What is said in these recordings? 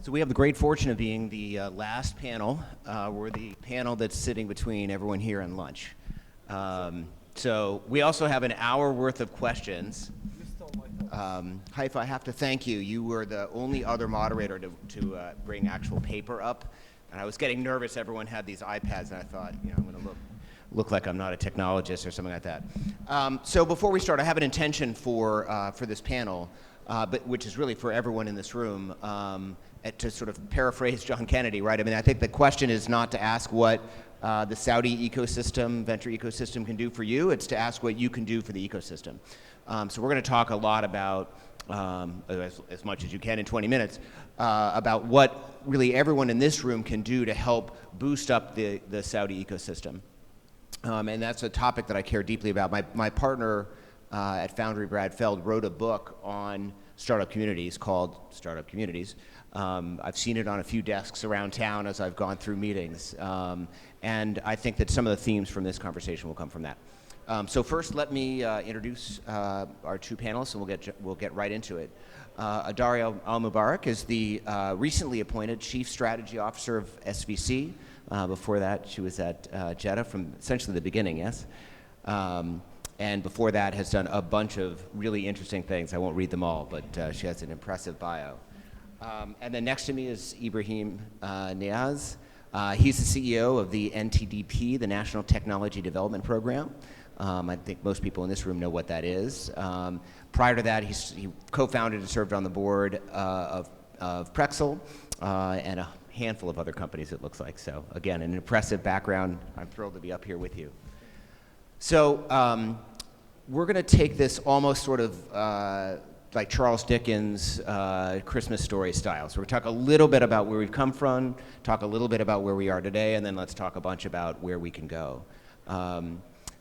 So we have the great fortune of being the last panel. We're the panel that's sitting between everyone here and lunch. So we also have an hour worth of questions. Haifa, I have to thank you. You were the only other moderator to bring actual paper up. And I was getting nervous. Everyone had these iPads, and I thought, you know, I'm going to look like I'm not a technologist or something like that. So before we start, I have an intention for this panel, but which is really for everyone in this room. To sort of paraphrase John Kennedy, right? I mean, I think the question is not to ask what the Saudi ecosystem, venture ecosystem can do for you. It's to ask what you can do for the ecosystem. So we're going to talk a lot about, as much as you can in 20 minutes, about what really everyone in this room can do to help boost up the Saudi ecosystem. And that's a topic that I care deeply about. My partner at Foundry, Brad Feld, wrote a book on startup communities called Startup Communities. I've seen it on a few desks around town as I've gone through meetings. And I think that some of the themes from this conversation will come from that. So first, let me introduce our two panelists, and we'll get right into it. Athary Almubarak is the recently appointed Chief Strategy Officer of SVC. Before that, she was at Jeddah from essentially the beginning, yes? And before that has done a bunch of really interesting things. I won't read them all, but she has an impressive bio. And then next to me is Ibrahim Niaz. He's the CEO of the NTDP, the National Technology Development Program. I think most people in this room know what that is. Prior to that, he co-founded and served on the board of Prexel and a handful of other companies, it looks like. So again, an impressive background. I'm thrilled to be up here with you. So we're going to take this almost sort of like Charles Dickens' Christmas story style. So we're going to talk a little bit about where we've come from, talk a little bit about where we are today, and then let's talk a bunch about where we can go.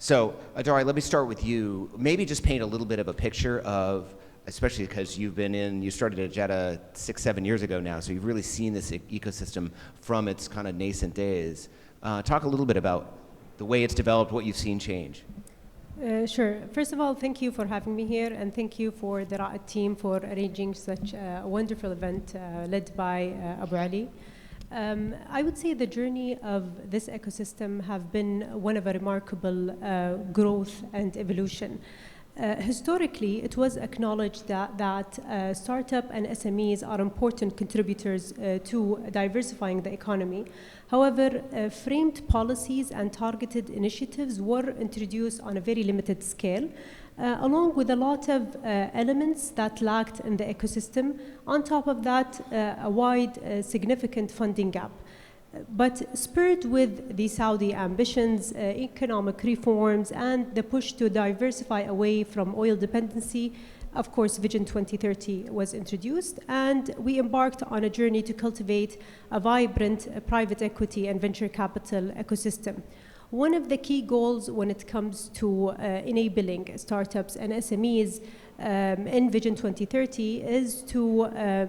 So Athary, let me start with you. Maybe just paint a little bit of a picture of, especially because you started at Jeddah 6-7 years ago now, so you've really seen this ecosystem from its kind of nascent days. Talk a little bit about the way it's developed, what you've seen change. Sure. First of all, thank you for having me here, and thank you for the Raed team for arranging such a wonderful event led by Abu Ali. I would say the journey of this ecosystem have been one of a remarkable growth and evolution. Historically, it was acknowledged that startup and SMEs are important contributors to diversifying the economy. However, framed policies and targeted initiatives were introduced on a very limited scale, along with a lot of elements that lacked in the ecosystem. On top of that, a wide, significant funding gap. But spurred with the Saudi ambitions, economic reforms, and the push to diversify away from oil dependency, of course, Vision 2030 was introduced, and we embarked on a journey to cultivate a vibrant private equity and venture capital ecosystem. One of the key goals when it comes to enabling startups and SMEs in Vision 2030 is to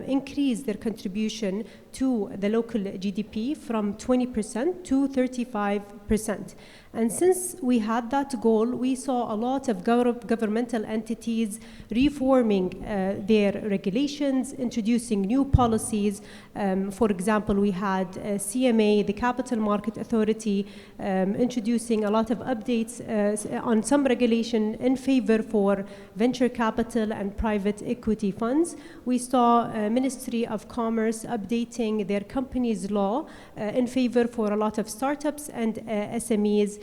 increase their contribution to the local GDP from 20% to 35%. And since we had that goal, we saw a lot of governmental entities reforming their regulations, introducing new policies. For example, we had CMA, the Capital Market Authority, introducing a lot of updates on some regulation in favor for venture capital and private equity funds. We saw Ministry of Commerce updating their companies law in favor for a lot of startups and SMEs.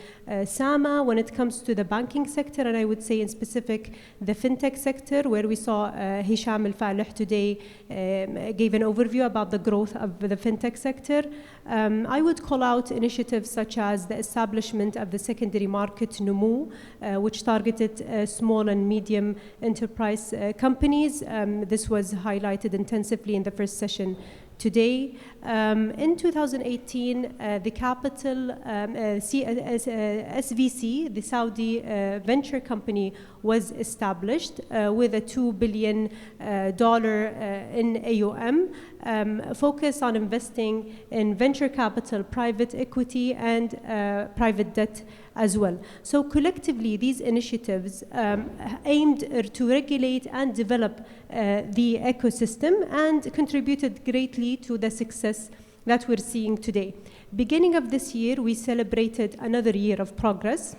SAMA when it comes to the banking sector, and I would say in specific the fintech sector, where we saw Hisham Al-Falih today gave an overview about the growth of the fintech sector. I would call out initiatives such as the establishment of the secondary market Numu, which targeted small and medium enterprise companies. This was highlighted intensively in the first session today. In 2018, the capital, SVC, the Saudi venture company, was established with a $2 billion in AUM, focused on investing in venture capital, private equity, and private debt as well. So collectively, these initiatives aimed to regulate and develop the ecosystem and contributed greatly to the success that we're seeing today. Beginning of this year, we celebrated another year of progress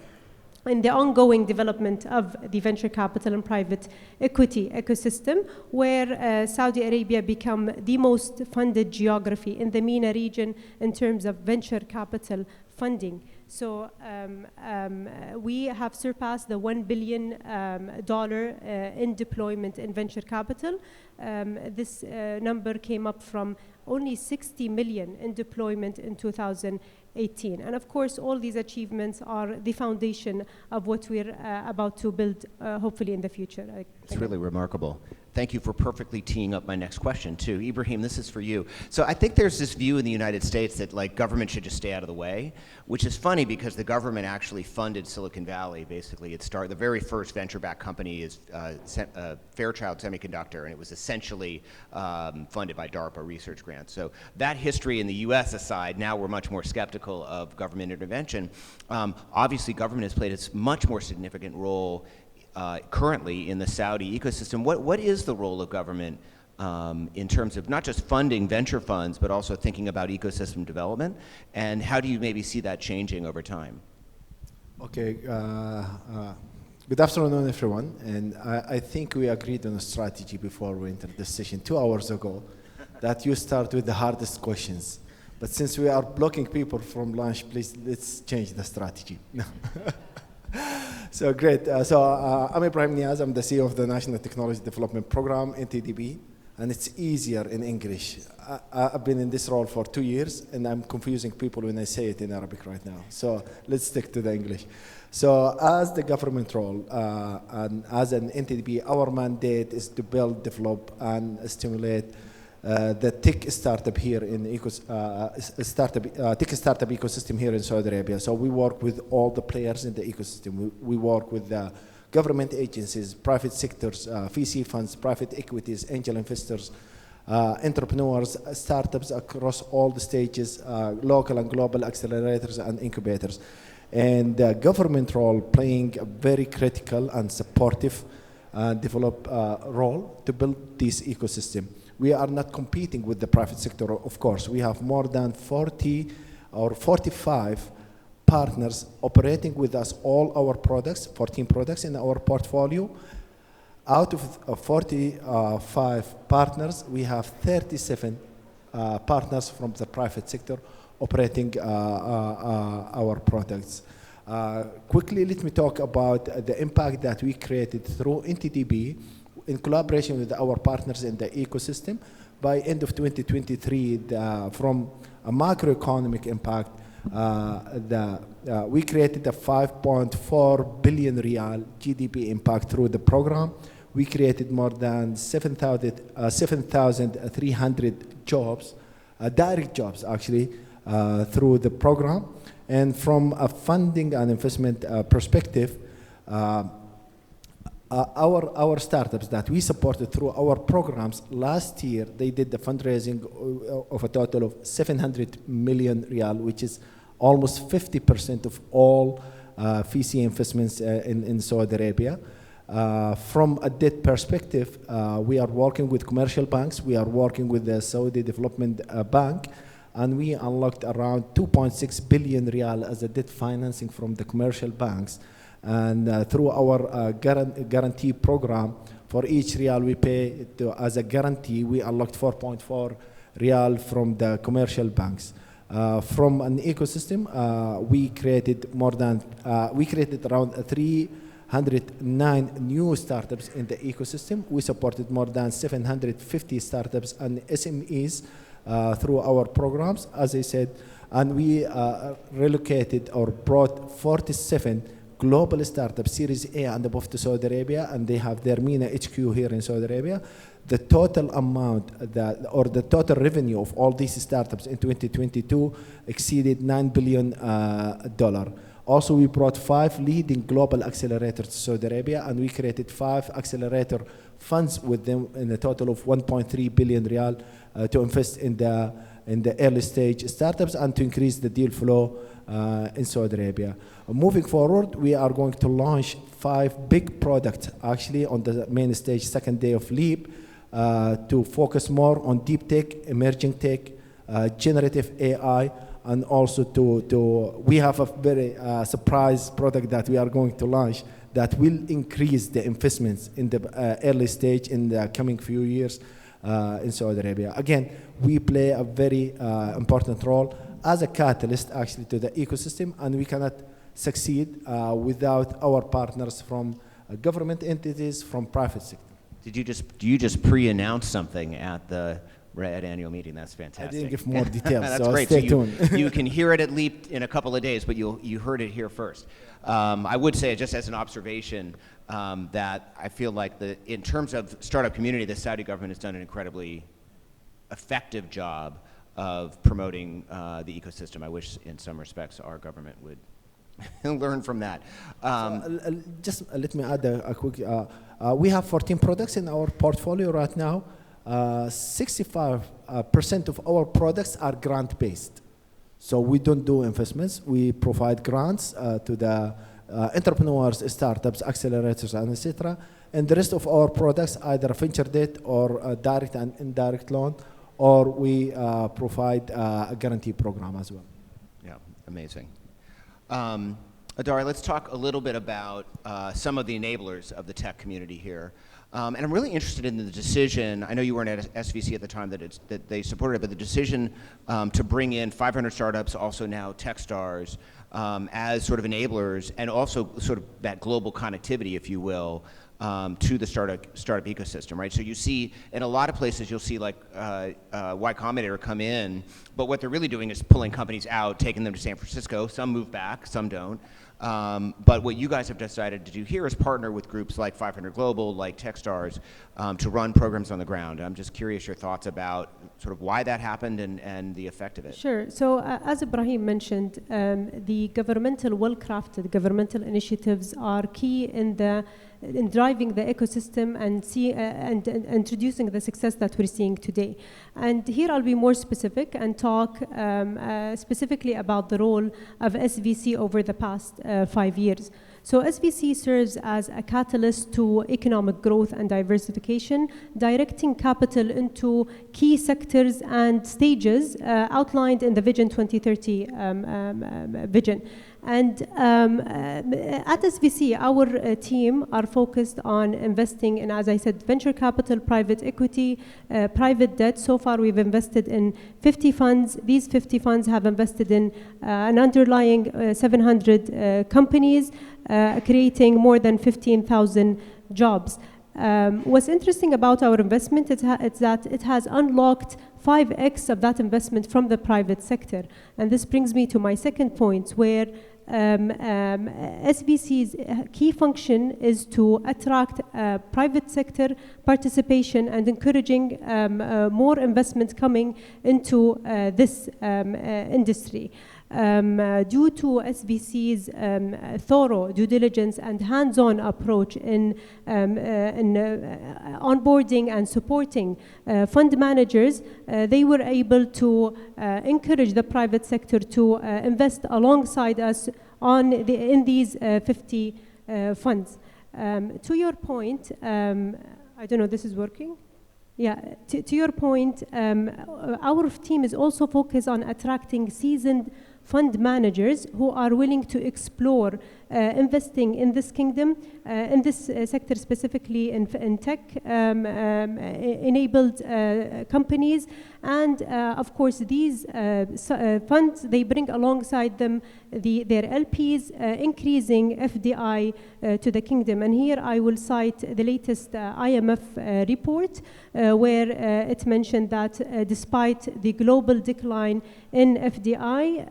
in the ongoing development of the venture capital and private equity ecosystem, where Saudi Arabia became the most funded geography in the MENA region in terms of venture capital funding. So we have surpassed the $1 billion in deployment in venture capital. This number came up from only 60 million in deployment in 2018. And of course, all these achievements are the foundation of what we're about to build, hopefully in the future. It's really remarkable. Thank you for perfectly teeing up my next question, too. Ibrahim, this is for you. So I think there's this view in the United States that like government should just stay out of the way, which is funny because the government actually funded Silicon Valley. Basically, the very first venture-backed company is Fairchild Semiconductor, and it was essentially funded by DARPA research grants. So that history in the US aside, now we're much more skeptical of government intervention. Obviously, government has played a much more significant role currently in the Saudi ecosystem. What is the role of government in terms of not just funding venture funds, but also thinking about ecosystem development? And how do you maybe see that changing over time? Okay, good afternoon, everyone. And I think we agreed on a strategy before we entered this session 2 hours ago, that you start with the hardest questions. But since we are blocking people from lunch, please, let's change the strategy. So great. I'm Ibrahim Niaz. I'm the CEO of the National Technology Development Program, NTDP, and it's easier in English. I've been in this role for 2 years, and I'm confusing people when I say it in Arabic right now. So let's stick to the English. So as the government role and as an NTDP, our mandate is to build, develop, and stimulate the tech startup here in tech startup ecosystem here in Saudi Arabia. So we work with all the players in the ecosystem. We work with the government agencies, private sectors, VC funds, private equities, angel investors, entrepreneurs, startups across all the stages, local and global accelerators and incubators. And the government role playing a very critical and supportive develop role to build this ecosystem. We are not competing with the private sector, of course. We have more than 40 or 45 partners operating with us all our products, 14 products in our portfolio. Out of 45 partners, we have 37 partners from the private sector operating our products. Quickly, let me talk about the impact that we created through NTDP in collaboration with our partners in the ecosystem. By end of 2023, from a macroeconomic impact, we created a 5.4 billion riyal GDP impact through the program. We created more than 7,300 jobs, direct jobs actually, through the program. And from a funding and investment perspective, our startups that we supported through our programs last year, they did the fundraising of a total of 700 million riyal, which is almost 50% of all VC investments in Saudi Arabia. From a debt perspective, we are working with commercial banks. We are working with the Saudi Development Bank, and we unlocked around 2.6 billion riyal as a debt financing from the commercial banks. And through our guarantee program, for each riyal we pay as a guarantee, we unlocked 4.4 riyal from the commercial banks. From an ecosystem, we created around 309 new startups in the ecosystem. We supported more than 750 startups and SMEs through our programs, as I said, and we relocated or brought 47 global startups, Series A and above to Saudi Arabia, and they have their MENA HQ here in Saudi Arabia. The total amount the total revenue of all these startups in 2022 exceeded $9 billion. Also, we brought 5 leading global accelerators to Saudi Arabia, and we created 5 accelerator funds with them in a total of 1.3 billion riyal to invest in the early stage startups and to increase the deal flow in Saudi Arabia. Moving forward, we are going to launch 5 big products actually on the main stage, second day of LEAP, to focus more on deep tech, emerging tech, generative AI, and also we have a very surprise product that we are going to launch that will increase the investments in the early stage in the coming few years in Saudi Arabia. Again, we play a very important role as a catalyst actually to the ecosystem, and we cannot succeed without our partners from government entities, from private sector. Do you just pre-announce something at the Raed annual meeting? That's fantastic. I didn't give more details, That's so great. stay tuned. You can hear it at LEAP in a couple of days, but you heard it here first. I would say, just as an observation, that I feel like in terms of startup community, the Saudi government has done an incredibly effective job of promoting the ecosystem. I wish in some respects our government would learn from that. Just let me add a quick, we have 14 products in our portfolio right now. 65% of our products are grant-based. So we don't do investments. We provide grants to the entrepreneurs, startups, accelerators, and etc. And the rest of our products, either venture debt or direct and indirect loan, or we provide a guarantee program as well. Yeah, amazing. Athary, let's talk a little bit about some of the enablers of the tech community here. And I'm really interested in the decision, I know you weren't at SVC at the time that they supported it, but the decision to bring in 500 startups, also now Techstars, as sort of enablers, and also sort of that global connectivity, if you will, to the startup ecosystem, right? So you see, in a lot of places, you'll see like Y Combinator come in, but what they're really doing is pulling companies out, taking them to San Francisco. Some move back, some don't. But what you guys have decided to do here is partner with groups like 500 Global, like Techstars, to run programs on the ground. I'm just curious your thoughts about sort of why that happened and the effect of it. Sure. So as Ibrahim mentioned, the governmental, well-crafted governmental initiatives are key in driving the ecosystem and introducing the success that we're seeing today. And here I'll be more specific and talk specifically about the role of SVC over the past 5 years. So SVC serves as a catalyst to economic growth and diversification, directing capital into key sectors and stages outlined in the Vision 2030 vision. And at SVC, our team are focused on investing in, as I said, venture capital, private equity, private debt. So far, we've invested in 50 funds. These 50 funds have invested in an underlying 700 companies, creating more than 15,000 jobs. What's interesting about our investment is that it has unlocked 5x of that investment from the private sector. And this brings me to my second point, where SVC's key function is to attract private sector participation and encouraging more investment coming into this industry. Due to SVC's thorough due diligence and hands-on approach in onboarding and supporting fund managers, they were able to encourage the private sector to invest alongside us in these 50 funds. To your point, I don't know, this is working? Yeah, to your point, our team is also focused on attracting seasoned fund managers who are willing to explore investing in this kingdom, in this sector specifically in tech-enabled companies. And of course, these funds, they bring alongside them their LPs, increasing FDI to the kingdom. And here I will cite the latest IMF report, where it mentioned that despite the global decline in FDI,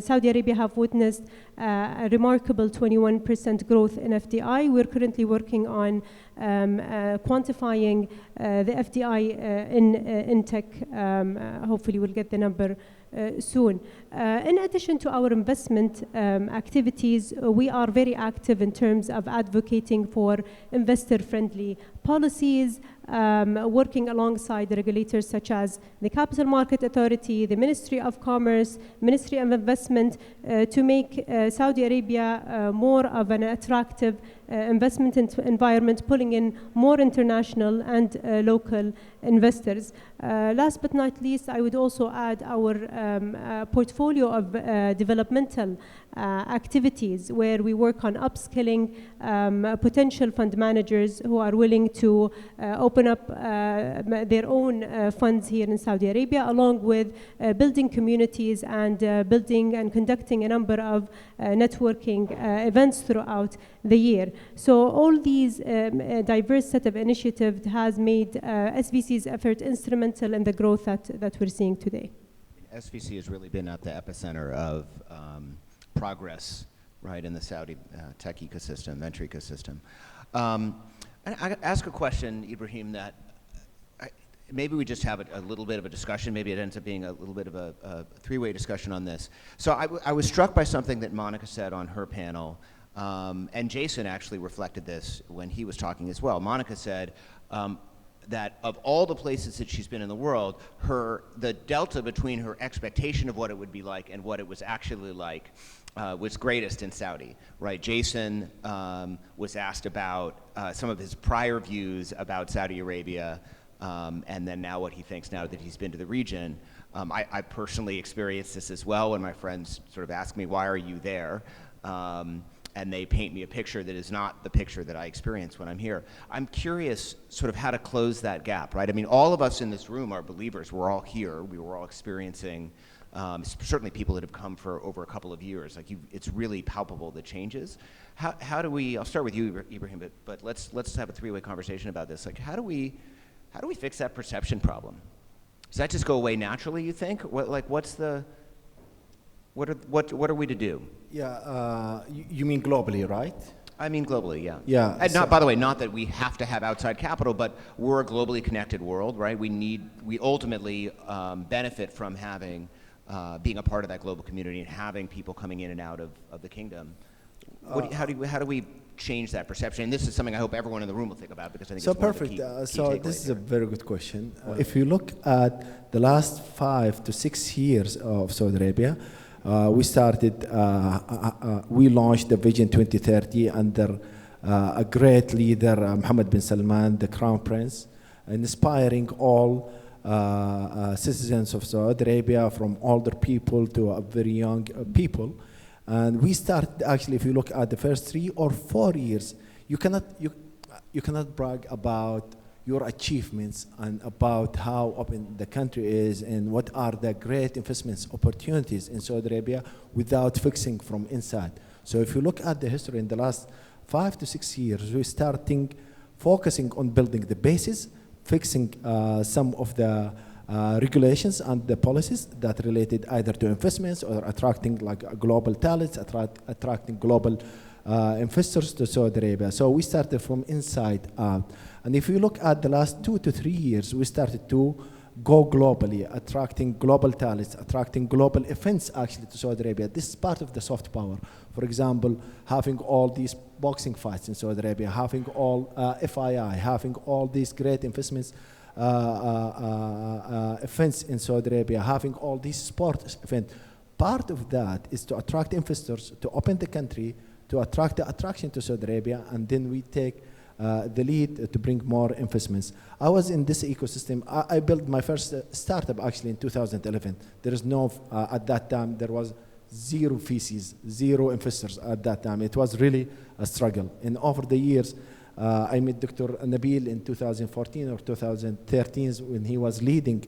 Saudi Arabia have witnessed a remarkable 21% growth in FDI. We're currently working on quantifying the FDI in tech. Hopefully we'll get the number soon. In addition to our investment activities, we are very active in terms of advocating for investor-friendly policies, working alongside the regulators such as the Capital Market Authority, the Ministry of Commerce, Ministry of Investment, to make Saudi Arabia more of an attractive investment environment, pulling in more international and local investors. Last but not least, I would also add our portfolio of developmental activities where we work on upskilling potential fund managers who are willing to open up their own funds here in Saudi Arabia, along with building communities and building and conducting a number of networking events throughout the year. So all these diverse set of initiatives has made SVC's effort instrumental in the growth that we're seeing today. SVC has really been at the epicenter of progress, right, in the Saudi tech ecosystem, venture ecosystem. And I ask a question, Ibrahim, that maybe we just have a little bit of a discussion. Maybe it ends up being a little bit of a three-way discussion on this. So I was struck by something that Monica said on her panel, and Jason actually reflected this when he was talking as well. Monica said that of all the places that she's been in the world, the delta between her expectation of what it would be like and what it was actually like was greatest in Saudi, right? Jason was asked about some of his prior views about Saudi Arabia, and then now what he thinks now that he's been to the region. I personally experienced this as well when my friends sort of ask me, why are you there? And they paint me a picture that is not the picture that I experience when I'm here. I'm curious sort of how to close that gap, right? I mean, all of us in this room are believers. We're all here. We were all experiencing, certainly people that have come for over a couple of years. Like, it's really palpable, the changes. How do we, I'll start with you, Ibrahim, but let's have a three-way conversation about this. Like, how do we fix that perception problem? Does that just go away naturally, you think? What are we to do? Yeah, you mean globally, right? I mean globally, yeah. Yeah. And not, by the way, not that we have to have outside capital, but we're a globally connected world, right? We ultimately benefit from having, being a part of that global community and having people coming in and out of the kingdom. How do we change that perception? And this is something I hope everyone in the room will think about, because I think so it's one perfect. of the key So this is a very good question. If you look at the last 5 to 6 years of Saudi Arabia, we launched the Vision 2030 under a great leader, Mohammed bin Salman, the Crown Prince, inspiring all citizens of Saudi Arabia, from older people to very young people. And we started, actually, if you look at the first 3 or 4 years, you cannot brag about your achievements and about how open the country is and what are the great investments opportunities in Saudi Arabia without fixing from inside. So if you look at the history in the last 5 to 6 years, we're starting focusing on building the basis, fixing some of the regulations and the policies that related either to investments or attracting like global talents, attracting global investors to Saudi Arabia. So we started from inside out. And if you look at the last 2 to 3 years, we started to go globally, attracting global talents, attracting global events actually to Saudi Arabia. This is part of the soft power. For example, having all these boxing fights in Saudi Arabia, having all FII, having all these great investments events in Saudi Arabia, having all these sports events. Part of that is to attract investors, to open the country, to attract the attraction to Saudi Arabia, and then we take the lead to bring more investments. I was in this ecosystem. I built my first startup actually in 2011. There is no, at that time, there was 0 VCs, 0 investors at that time. It was really a struggle. And over the years, I met Dr. Nabil in 2014 or 2013 when he was leading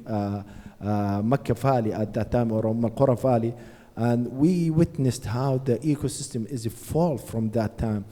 Makkah Valley at that time, or Al-Qura Valley. And we witnessed how the ecosystem is evolved from that time.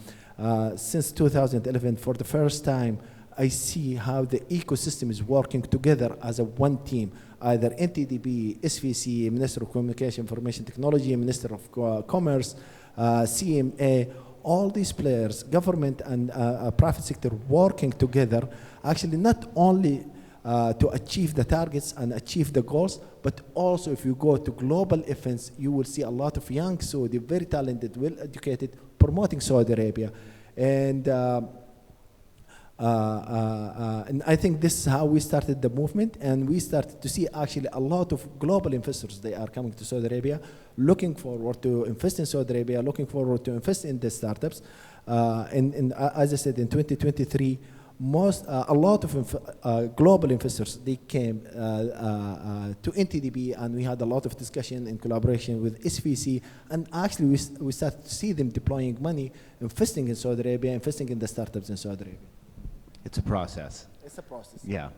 Since 2011, for the first time, I see how the ecosystem is working together as a one team, either NTDB, SVC, Minister of Communication, Information Technology, Minister of Commerce, CMA, all these players, government and private sector working together, actually not only to achieve the targets and achieve the goals. But also, if you go to global events, you will see a lot of young Saudi, very talented, well-educated, promoting Saudi Arabia. And I think this is how we started the movement, and we started to see actually a lot of global investors. They are coming to Saudi Arabia, looking forward to invest in Saudi Arabia, looking forward to invest in the startups. As I said, in 2023, a lot of global investors, they came to NTDB, and we had a lot of discussion in collaboration with SVC, and actually we started to see them deploying money, investing in Saudi Arabia, investing in the startups in Saudi Arabia. It's a process. It's a process. Yeah.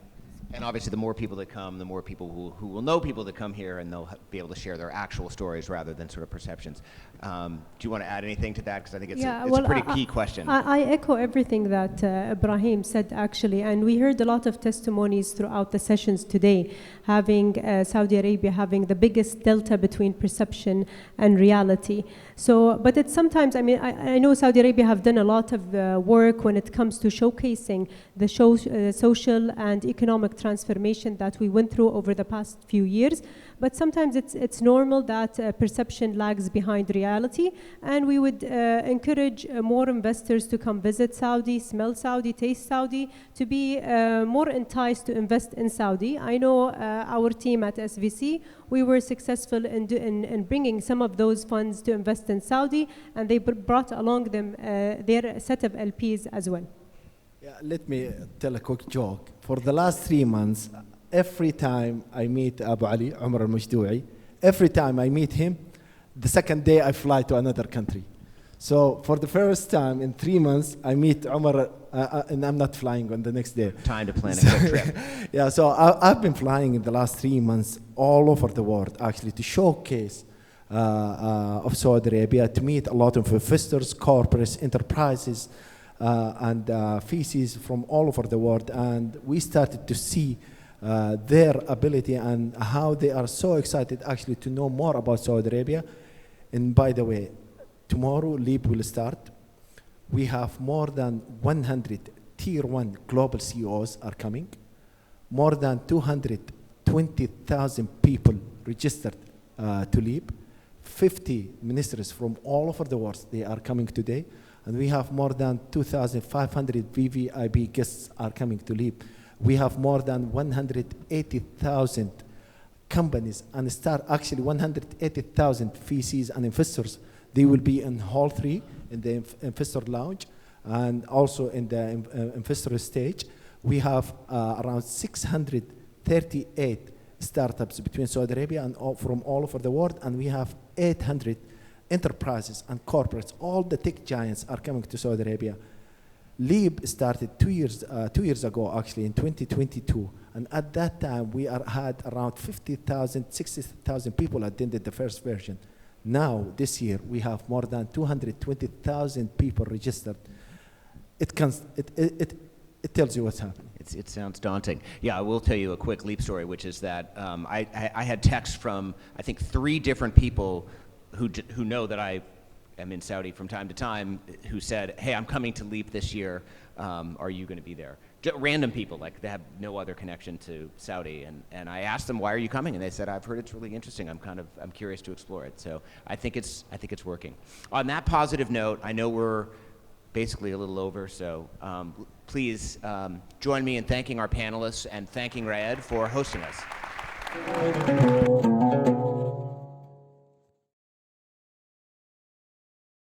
And obviously, the more people that come, the more people who will know people that come here, and they'll be able to share their actual stories rather than sort of perceptions. Do you want to add anything to that? Because I think it's a pretty key question. I echo everything that Ibrahim said, actually, and we heard a lot of testimonies throughout the sessions today, having Saudi Arabia having the biggest delta between perception and reality. So, but it's sometimes, I mean, I know Saudi Arabia have done a lot of work when it comes to showcasing the social and economic transformation that we went through over the past few years. But sometimes it's normal that perception lags behind reality, and we would encourage more investors to come visit Saudi, smell Saudi, taste Saudi, to be more enticed to invest in Saudi. I know our team at SVC, we were successful in bringing some of those funds to invest in Saudi, and they brought along them their set of LPs as well. Yeah, let me tell a quick joke. For the last 3 months, every time I meet Abu Ali, Umar al-Majdoui, every time I meet him, the second day I fly to another country. So for the first time in 3 months, I meet Umar, and I'm not flying on the next day. Time to plan a quick trip. Yeah, so I've been flying in the last 3 months all over the world, actually, to showcase of Saudi Arabia, to meet a lot of investors, corporates, enterprises, and VCs from all over the world. And we started to see their ability and how they are so excited actually to know more about Saudi Arabia. And by the way, tomorrow LEAP will start. We have more than 100 tier 1 global CEOs are coming. More than 220,000 people registered to LEAP. 50 ministers from all over the world, they are coming today. And we have more than 2,500 VVIP guests are coming to LEAP. We have more than 180,000 companies and actually 180,000 VCs and investors. They will be in Hall 3 in the investor lounge and also in the investor stage. We have around 638 startups between Saudi Arabia and from all over the world, and we have 800 enterprises and corporates. All the tech giants are coming to Saudi Arabia. LEAP started 2 years ago, actually, in 2022. And at that time, we had around 50,000, 60,000 people attended the first version. Now, this year, we have more than 220,000 people registered. It tells you what's happening. It sounds daunting. Yeah, I will tell you a quick LEAP story, which is that I had texts from, I think, 3 different people who know that I am in Saudi from time to time, who said, hey, I'm coming to LEAP this year. Are you going to be there? Random people, like they have no other connection to Saudi. And I asked them, why are you coming? And they said, I've heard it's really interesting. I'm curious to explore it. So I think it's working. On that positive note, I know we're basically a little over, so please join me in thanking our panelists and thanking Raed for hosting us.